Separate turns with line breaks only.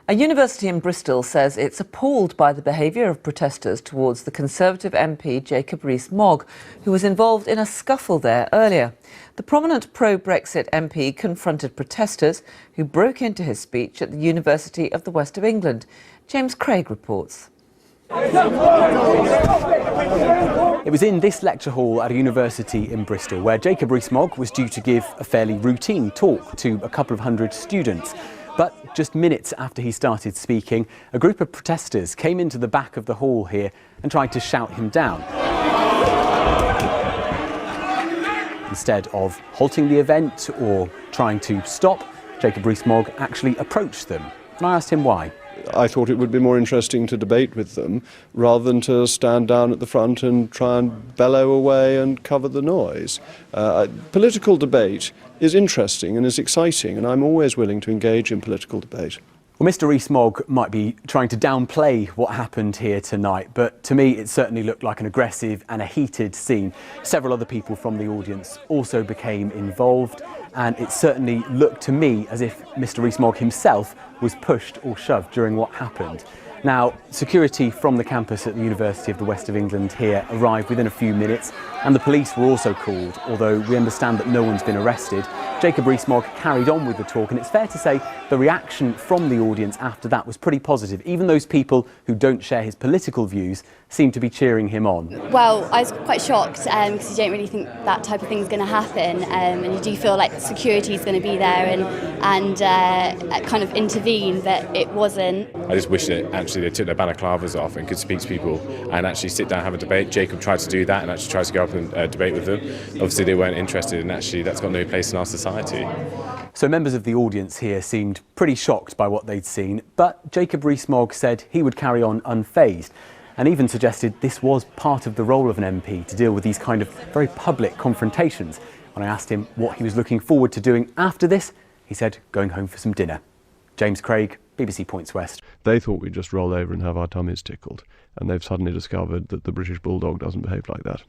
A university in Bristol says it's appalled by the behaviour of protesters towards the Conservative MP Jacob Rees-Mogg, who was involved in a scuffle there earlier. The prominent pro-Brexit MP confronted protesters who broke into his speech at the University of the West of England. James Craig reports.
It was in this lecture hall at a university in Bristol where Jacob Rees-Mogg was due to give a fairly routine talk to a couple of hundred students. But just minutes after he started speaking, a group of protesters came into the back of the hall here and tried to shout him down. Instead of halting the event or trying to stop, Jacob Rees-Mogg actually approached them. And I asked him why.
I thought it would be more interesting to debate with them rather than to stand down at the front and try and bellow away and cover the noise. Political debate is interesting and is exciting, and I'm always willing to engage in political debate.
Well, Mr. Rees-Mogg might be trying to downplay what happened here tonight, but to me it certainly looked like an aggressive and a heated scene. Several other people from the audience also became involved, and it certainly looked to me as if Mr. Rees-Mogg himself was pushed or shoved during what happened. Now, security from the campus at the University of the West of England here arrived within a few minutes, and the police were also called, although we understand that no one's been arrested. Jacob Rees-Mogg carried on with the talk, and it's fair to say the reaction from the audience after that was pretty positive. Even those people who don't share his political views seem to be cheering him on.
Well, I was quite shocked because you don't really think that type of thing is going to happen, and you do feel like security is going to be there and kind of intervene, but it wasn't.
I just wish that actually they took their balaclavas off and could speak to people and actually sit down and have a debate. Jacob tried to do that and actually tried to go up and debate with them. Obviously they weren't interested, and actually that's got no place in our society.
So members of the audience here seemed pretty shocked by what they'd seen, but Jacob Rees-Mogg said he would carry on unfazed, and even suggested this was part of the role of an MP to deal with these kind of very public confrontations. When I asked him what he was looking forward to doing after this, he said going home for some dinner. James Craig, BBC Points West.
They thought we'd just roll over and have our tummies tickled, and they've suddenly discovered that the British bulldog doesn't behave like that.